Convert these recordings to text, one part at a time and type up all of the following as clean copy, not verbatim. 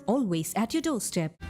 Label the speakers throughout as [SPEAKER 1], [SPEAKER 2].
[SPEAKER 1] always at your doorstep.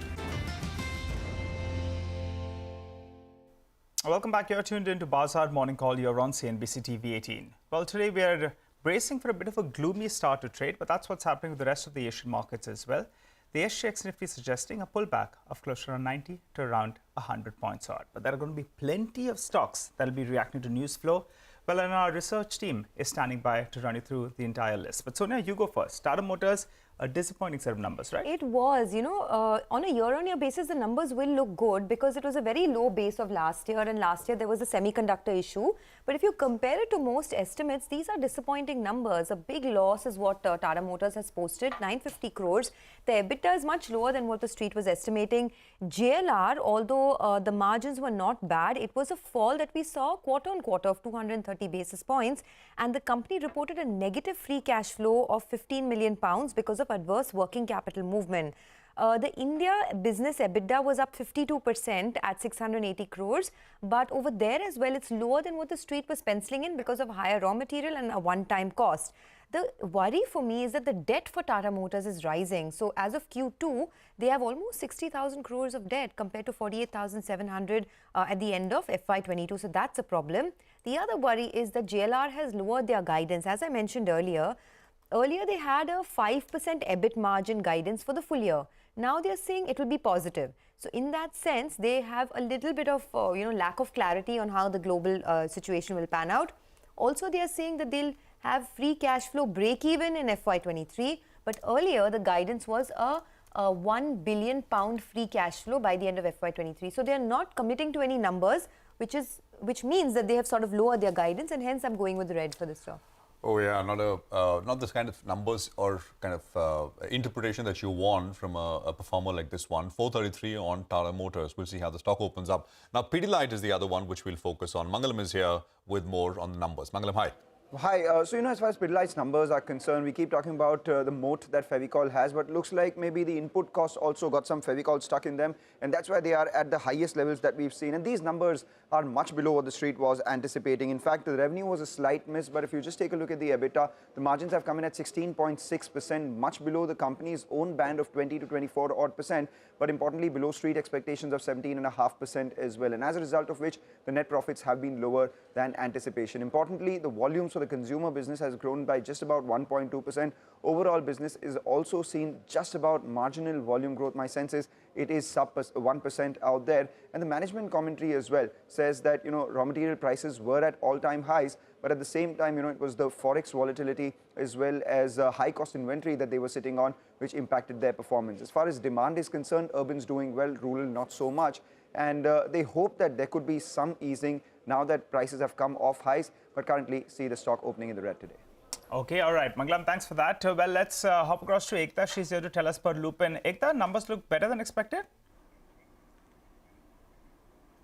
[SPEAKER 2] Welcome back. You're tuned into Bazaar Morning Call. You're on CNBC-TV18. Well, today we are bracing for a bit of a gloomy start to trade, but that's what's happening with the rest of the Asian markets as well. The SGX Nifty suggesting a pullback of closer to 90 to around 100 points odd. But there are going to be plenty of stocks that will be reacting to news flow. Well, and our research team is standing by to run you through the entire list. But Sonia, you go first. Tata Motors, a disappointing set of numbers, right?
[SPEAKER 3] It was, on a year-on-year basis, the numbers will look good because it was a very low base of last year, and last year there was a semiconductor issue. But if you compare it to most estimates, these are disappointing numbers. A big loss is what Tata Motors has posted, 950 crores. The EBITDA is much lower than what the street was estimating. JLR, although the margins were not bad, it was a fall that we saw quarter on quarter of 230 basis points, and the company reported a negative free cash flow of 15 million pounds because of adverse working capital movement. The India business EBITDA was up 52% at 680 crores, but over there as well, it's lower than what the street was penciling in because of higher raw material and a one-time cost. The worry for me is that the debt for Tata Motors is rising. So as of Q2, they have almost 60,000 crores of debt compared to 48,700 at the end of FY22. So that's a problem. The other worry is that JLR has lowered their guidance. As I mentioned earlier, they had a 5% EBIT margin guidance for the full year. Now they're saying it will be positive. So in that sense, they have a little bit of lack of clarity on how the global situation will pan out. Also, they are saying that they'll have free cash flow break-even in FY23. But earlier, the guidance was a £1 billion free cash flow by the end of FY23. So they are not committing to any numbers, which means that they have sort of lowered their guidance, and hence I'm going with the red for this stock.
[SPEAKER 4] Oh yeah, not this kind of numbers or kind of interpretation that you want from a performer like this one. 433 on Tata Motors. We'll see how the stock opens up. Now, Pidilite is the other one which we'll focus on. Mangalam is here with more on the numbers. Mangalam, hi.
[SPEAKER 5] Hi, so as far as Pidilite's numbers are concerned, we keep talking about the moat that Fevicol has, but looks like maybe the input costs also got some Fevicol stuck in them, and that's why they are at the highest levels that we've seen. And these numbers are much below what the street was anticipating. In fact, the revenue was a slight miss, but if you just take a look at the EBITDA, the margins have come in at 16.6%, much below the company's own band of 20 to 24 odd percent, but importantly below street expectations of 17.5% as well. And as a result of which, the net profits have been lower than anticipation. Importantly, the volumes for the consumer business has grown by just about 1.2%. Overall business is also seen just about marginal volume growth. My sense is it is sub 1% out there. And the management commentary as well says that, raw material prices were at all-time highs, but at the same time, it was the forex volatility as well as high cost inventory that they were sitting on, which impacted their performance. As far as demand is concerned, urban's doing well, rural not so much. And they hope that there could be some easing now that prices have come off highs, but currently see the stock opening in the red today.
[SPEAKER 2] Okay, all right. Mangalam, thanks for that. Well, let's hop across to Ekta. She's here to tell us about Lupin. Ekta, numbers look better than expected?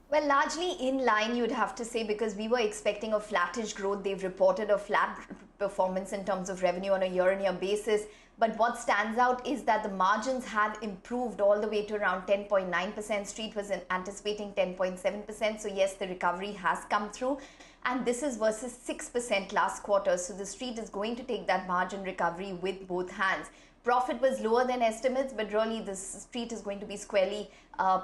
[SPEAKER 6] Well, largely in line, you'd have to say, because we were expecting a flattish growth. They've reported a flat performance in terms of revenue on a year-on-year basis. But what stands out is that the margins have improved all the way to around 10.9%. Street was anticipating 10.7%. So yes, the recovery has come through. And this is versus 6% last quarter. So the street is going to take that margin recovery with both hands. Profit was lower than estimates, but really the street is going to be squarely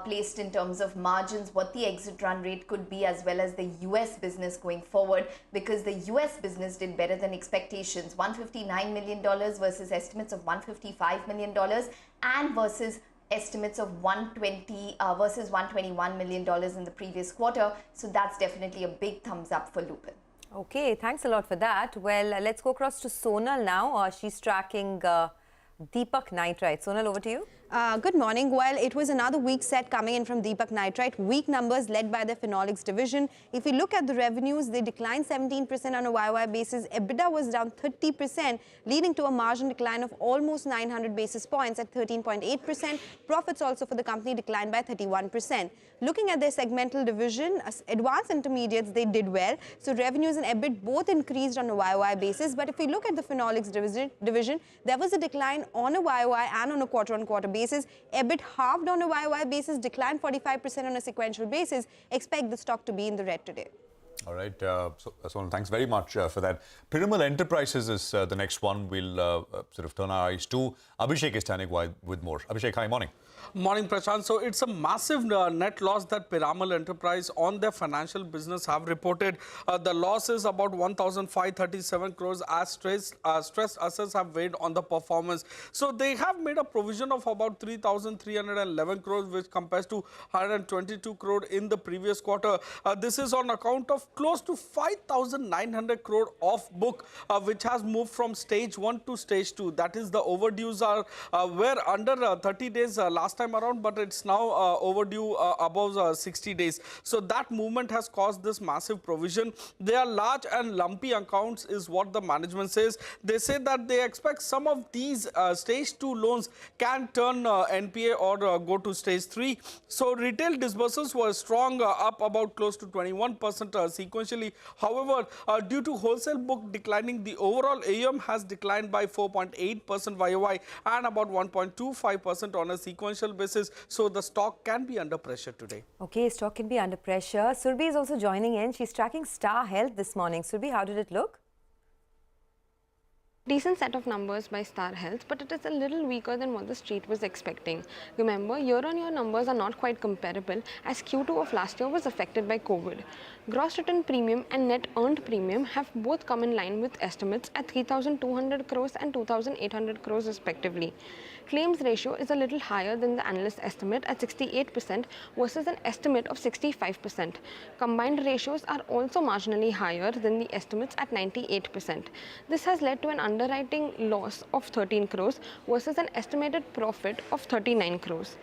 [SPEAKER 6] placed in terms of margins, what the exit run rate could be, as well as the US business going forward, because the US business did better than expectations. $159 million versus estimates of $155 million, and versus estimates of versus $121 million in the previous quarter. So that's definitely a big thumbs up for Lupin.
[SPEAKER 3] Okay, thanks a lot for that. Well, let's go across to Sonal now. She's tracking Deepak Nitrite. Sonal, over to you.
[SPEAKER 7] Good morning. Well, it was another weak set coming in from Deepak Nitrite. Weak numbers led by the phenolics division. If we look at the revenues, they declined 17% on a YOY basis. EBITDA was down 30%, leading to a margin decline of almost 900 basis points at 13.8%. Profits also for the company declined by 31%. Looking at their segmental division, advanced intermediates, they did well. So revenues and EBIT both increased on a YOY basis. But if we look at the phenolics division, there was a decline on a YOY and on a quarter-on-quarter basis. EBIT halved on a YOY basis, declined 45% on a sequential basis. Expect the stock to be in the red today.
[SPEAKER 4] All right. So thanks very much for that. Piramal Enterprises is the next one we'll sort of turn our eyes to. Abhishek is standing with more. Abhishek, hi, morning.
[SPEAKER 1] Morning, Prashant. So it's a massive net loss that Piramal Enterprise on their financial business have reported. The loss is about 1,537 crores as stressed assets have weighed on the performance. So they have made a provision of about 3,311 crores, which compares to 122 crore in the previous quarter. This is on account of close to 5,900 crore off book, which has moved from stage 1 to stage 2. That is, the overdues were under 30 days last time around, but it's now overdue above 60 days. So that movement has caused this massive provision. They are large and lumpy accounts is what the management says. They say that they expect some of these stage 2 loans can turn NPA or go to stage 3. So retail disbursements were strong, up about close to 21% sequentially. However, due to wholesale book declining, the overall AUM has declined by 4.8% YOY and about 1.25% on a sequential basis. So the stock can be under pressure today.
[SPEAKER 3] Okay, stock can be under pressure. Surbhi is also joining in. She's tracking Star Health this morning. Surbhi, how did it look?
[SPEAKER 8] Decent set of numbers by Star Health, but it is a little weaker than what the street was expecting. Remember, year-on-year numbers are not quite comparable as Q2 of last year was affected by COVID. Gross written premium and net earned premium have both come in line with estimates at 3,200 crores and 2,800 crores respectively. Claims ratio is a little higher than the analyst estimate at 68% versus an estimate of 65%. Combined ratios are also marginally higher than the estimates at 98%. This has led to an underwriting loss of 13 crores versus an estimated profit of 39 crores.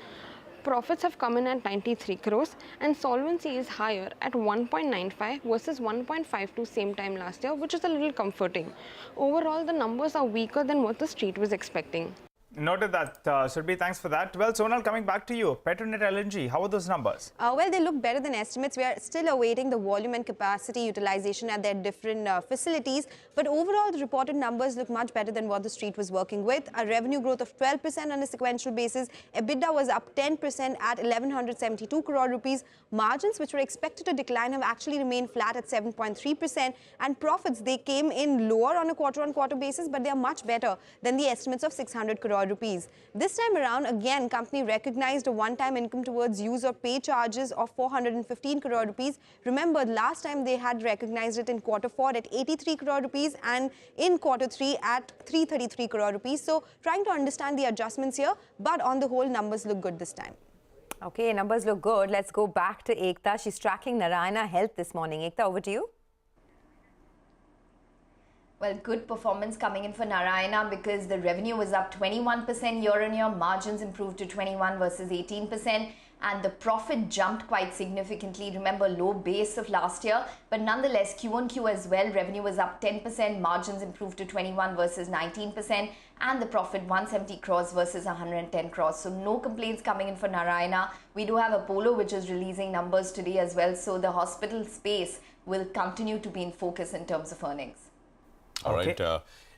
[SPEAKER 8] Profits have come in at 93 crores and solvency is higher at 1.95 versus 1.52 same time last year, which is a little comforting. Overall, the numbers are weaker than what the street was expecting.
[SPEAKER 2] Noted that, Surbhi, thanks for that. Well, Sonal, coming back to you, Petronet LNG, how are those numbers?
[SPEAKER 7] Well, they look better than estimates. We are still awaiting the volume and capacity utilization at their different facilities. But overall, the reported numbers look much better than what the street was working with. A revenue growth of 12% on a sequential basis. EBITDA was up 10% at 1,172 crore rupees. Margins, which were expected to decline, have actually remained flat at 7.3%. And profits, they came in lower on a quarter-on-quarter basis, but they are much better than the estimates of 600 crore rupees. This time around, again, company recognized a one-time income towards use or pay charges of 415 crore rupees. Remember, last time they had recognized it in quarter 4 at 83 crore rupees and in quarter 3 at 333 crore rupees. So trying to understand the adjustments here, but on the whole, numbers look good this time.
[SPEAKER 3] Okay, numbers look good. Let's go back to Ekta. She's tracking Narayana Health this morning. Ekta, over to you.
[SPEAKER 6] Well, good performance coming in for Narayana because the revenue was up 21% year-on-year, margins improved to 21 versus 18%, and the profit jumped quite significantly. Remember, low base of last year, but nonetheless, Q-on-Q as well, revenue was up 10%, margins improved to 21 versus 19%, and the profit 170 crores versus 110 crores. So no complaints coming in for Narayana. We do have Apollo, which is releasing numbers today as well, so the hospital space will continue to be in focus in terms of earnings.
[SPEAKER 4] All right,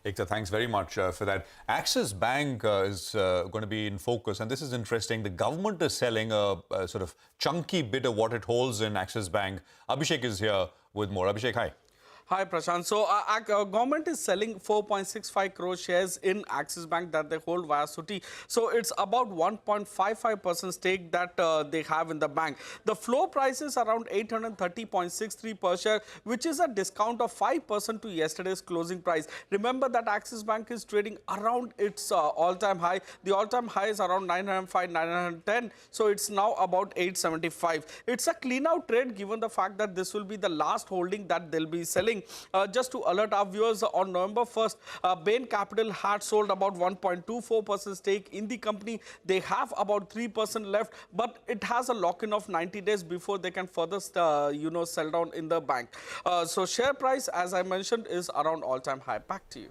[SPEAKER 4] Ekta, thanks very much for that. Axis Bank is going to be in focus, and this is interesting. The government is selling a sort of chunky bit of what it holds in Axis Bank. Abhishek is here with more. Abhishek, hi.
[SPEAKER 1] Hi, Prashant. So, our government is selling 4.65 crore shares in Axis Bank that they hold via Suti. So, it's about 1.55% stake that they have in the bank. The floor price is around 830.63 per share, which is a discount of 5% to yesterday's closing price. Remember that Axis Bank is trading around its all-time high. The all-time high is around 905, 910. So, it's now about 875. It's a clean-out trade given the fact that this will be the last holding that they'll be selling. Just to alert our viewers, on November 1st, Bain Capital had sold about 1.24% stake in the company. They have about 3% left, but it has a lock-in of 90 days before they can further, sell down in the bank. So share price, as I mentioned, is around all-time high. Back to you.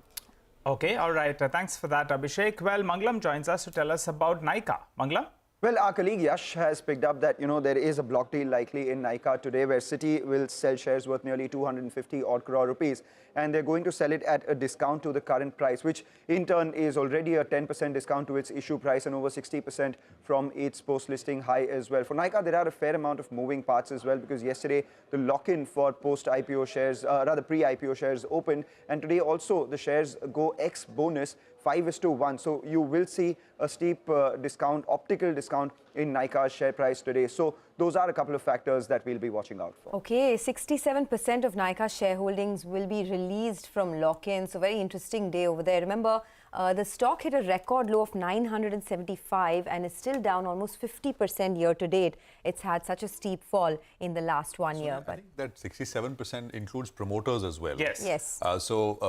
[SPEAKER 2] Okay, all right. Thanks for that, Abhishek. Well, Mangalam joins us to tell us about Nykaa. Mangalam?
[SPEAKER 5] Well, our colleague Yash has picked up that, there is a block deal likely in Nykaa today where Citi will sell shares worth nearly 250 odd crore rupees, and they're going to sell it at a discount to the current price, which in turn is already a 10% discount to its issue price and over 60% from its post-listing high as well. For Nykaa, there are a fair amount of moving parts as well, because yesterday the lock-in for post-IPO shares, rather pre-IPO shares opened, and today also the shares go ex-bonus 5:1. So you will see a steep discount, optical discount in Nykaa's share price today. So those are a couple of factors that we'll be watching out for.
[SPEAKER 3] Okay, 67% of Nykaa's shareholdings will be released from lock-in. So very interesting day over there. Remember, the stock hit a record low of 975 and is still down almost 50% year to date. It's had such a steep fall in the last 1 year.
[SPEAKER 4] I think that 67% includes promoters as well.
[SPEAKER 3] Yes.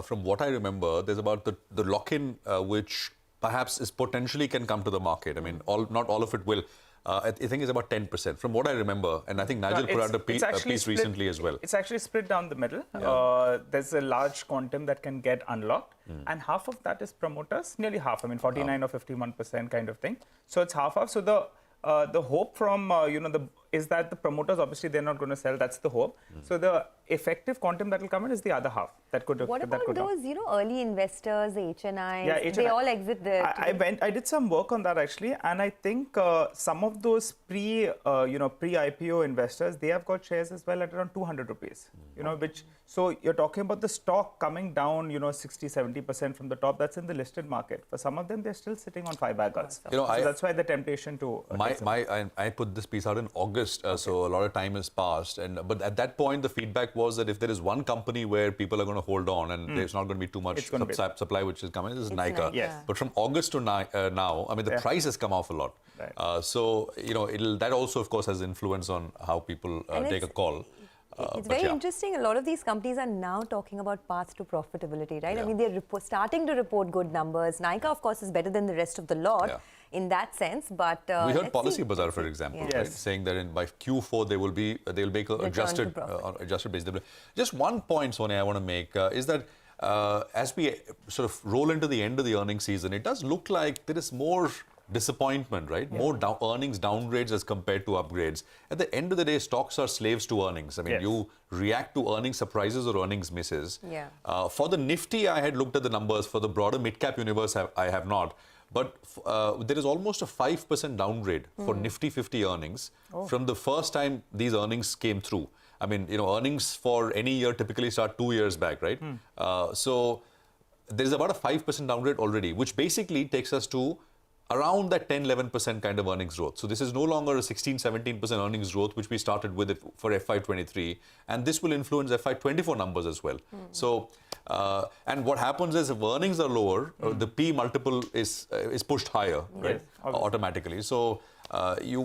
[SPEAKER 4] From what I remember, there's about the lock-in, which perhaps is potentially can come to the market. I mean, not all of it will. I think it's about 10%, from what I remember. And I think Nigel put out a piece recently as well.
[SPEAKER 2] It's actually split down the middle. There's a large quantum that can get unlocked. And half of that is promoters, nearly half. I mean, 49 or 51% kind of thing. So it's half. So the hope from, is that the promoters, obviously, they're not going to sell. That's the hope. So the effective quantum that will come in is the other half.
[SPEAKER 3] What about those, early investors, the HNIs?
[SPEAKER 2] Yeah,
[SPEAKER 3] they all exit there.
[SPEAKER 2] I did some work on that actually, and I think some of those pre-IPO investors, they have got shares as well at around 200 rupees. So you're talking about the stock coming down, 60-70% from the top. That's in the listed market. For some of them, they're still sitting on 5 baggers. So that's why the temptation to.
[SPEAKER 4] I put this piece out in August, so a lot of time has passed. But at that point, the feedback was that if there is one company where people are going to hold on and there's not going to be too much supply which is coming, this is Nykaa.
[SPEAKER 2] Yes.
[SPEAKER 4] But from August to now, I mean, the price has come off a lot.
[SPEAKER 2] Right.
[SPEAKER 4] So, that also, of course, has influence on how people take a call.
[SPEAKER 3] It's very interesting. A lot of these companies are now talking about paths to profitability, right?
[SPEAKER 4] Yeah.
[SPEAKER 3] I mean, they're starting to report good numbers. Nykaa, of course, is better than the rest of the lot in that sense. But
[SPEAKER 4] we heard Policy Bazaar, for example, right, saying that by Q4 they'll make an adjusted basis. Just one point, Sonia, I want to make is that as we sort of roll into the end of the earnings season, it does look like there is more disappointment, right? More earnings downgrades as compared to upgrades. At the end of the day, stocks are slaves to earnings. I mean, you react to earnings surprises or earnings misses. For the Nifty, I had looked at the numbers. For the broader mid-cap universe, I have not. But there is almost a 5% downgrade for Nifty 50 earnings from the first time these earnings came through. I mean, earnings for any year typically start 2 years back, right? So there is about a 5% downgrade already, which basically takes us to around that 10-11% kind of earnings growth. So this is no longer a 16-17% earnings growth, which we started with it for FY23. And this will influence FY24 numbers as well. So, and what happens is if earnings are lower, the P multiple is pushed higher, right? Automatically. So you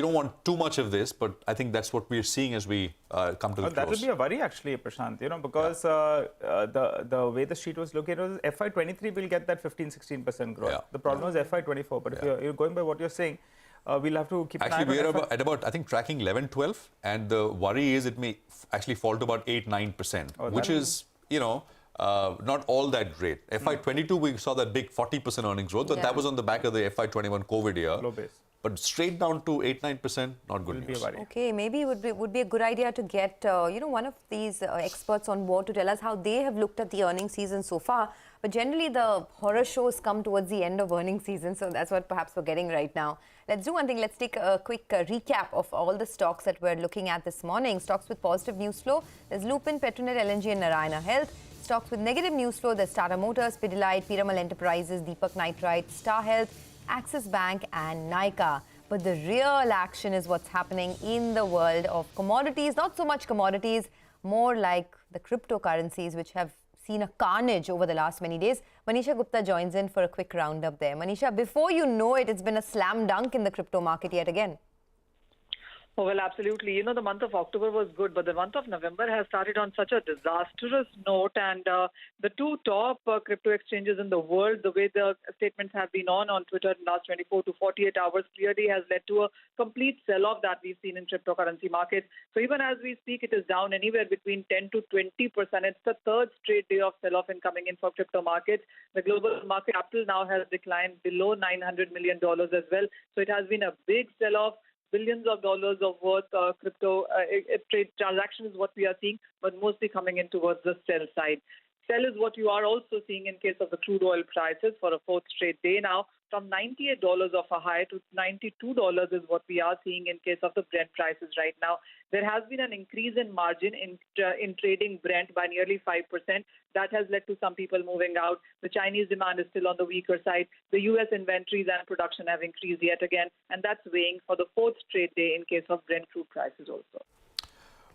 [SPEAKER 4] don't want too much of this, but I think that's what we're seeing as we come to the close.
[SPEAKER 2] That would be a worry actually, Prashant, because the way the sheet was looking, it was FY23 will get that 15-16% growth. The problem was FY24, but if you're going by what you're saying, we'll have to keep an eye on
[SPEAKER 4] we're at about, I think, tracking 11-12, and the worry is it may actually fall to about 8-9%, which is, not all that great. FY22, we saw that big 40% earnings growth, but that was on the back of the FY21 COVID year.
[SPEAKER 2] Low base.
[SPEAKER 4] But straight down to 8-9%, not good news.
[SPEAKER 3] Okay, maybe it would be a good idea to get one of these experts on board to tell us how they have looked at the earnings season so far. But generally, the horror shows come towards the end of earnings season, so that's what perhaps we're getting right now. Let's do one thing. Let's take a quick recap of all the stocks that we're looking at this morning. Stocks with positive news flow: there's Lupin, Petronet LNG, and Narayana Health. Stocks with negative news flow: there's Tata Motors, Pidilite, Piramal Enterprises, Deepak Nitrite, Star Health, Axis Bank, and Nykaa. But the real action is what's happening in the world of commodities. Not so much commodities, more like the cryptocurrencies, which have seen a carnage over the last many days. Manisha Gupta joins in for a quick roundup there. Manisha, before you know it, it's been a slam dunk in the crypto market yet again.
[SPEAKER 9] Oh, well, absolutely. You know, the month of October was good, but the month of November has started on such a disastrous note. And the two top crypto exchanges in the world, the way the statements have been on Twitter in the last 24 to 48 hours, clearly has led to a complete sell-off that we've seen in cryptocurrency markets. So even as we speak, it is down anywhere between 10 to 20%. It's the third straight day of sell-off in coming in for crypto markets. The global market up till now has declined below $900 million as well. So it has been a big sell-off. Billions of dollars of worth crypto trade transaction is what we are seeing, but mostly coming in towards the sell side. Sell is what you are also seeing in case of the crude oil prices for a fourth straight day now. From $98 of a high to $92 is what we are seeing in case of the Brent prices right now. There has been an increase in margin in trading Brent by nearly 5%. That has led to some people moving out. The Chinese demand is still on the weaker side. The U.S. inventories and production have increased yet again, and that's weighing for the fourth straight day in case of Brent crude prices also.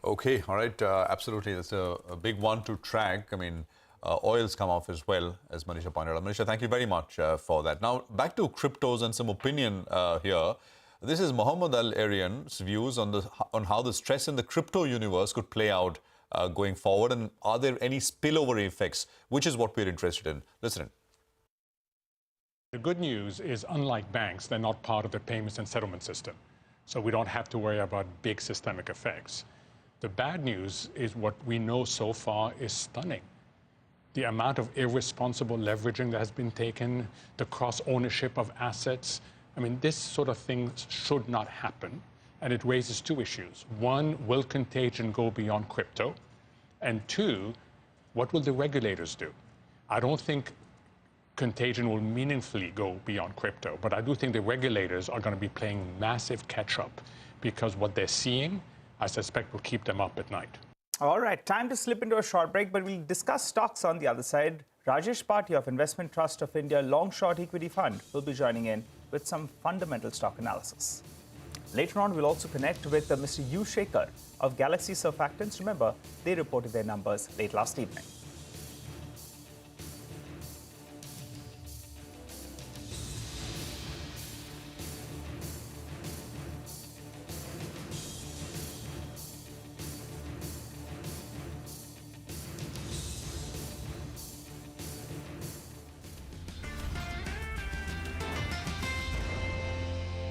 [SPEAKER 4] Okay, all right, absolutely. That's a big one to track. I mean, oils come off as well, as Manisha pointed out. Manisha, thank you very much for that. Now, back to cryptos and some opinion here. This is Mohammed Al-Arian's views on how the stress in the crypto universe could play out going forward, and are there any spillover effects, which is what we're interested in. Listen.
[SPEAKER 10] The good news is, unlike banks, they're not part of the payments and settlement system. So we don't have to worry about big systemic effects. The bad news is what we know so far is stunning. The amount of irresponsible leveraging that has been taken, the cross-ownership of assets. I mean, this sort of thing should not happen. And it raises two issues. One, will contagion go beyond crypto? And two, what will the regulators do? I don't think contagion will meaningfully go beyond crypto, but I do think the regulators are going to be playing massive catch-up, because what they're seeing, I suspect, will keep them up at night.
[SPEAKER 2] All right, time to slip into a short break, but we'll discuss stocks on the other side. Rajesh Bhatia of Investment Trust of India Long Short Equity Fund will be joining in with some fundamental stock analysis. Later on, we'll also connect with Mr. U. Shekhar of Galaxy Surfactants. Remember, they reported their numbers late last evening.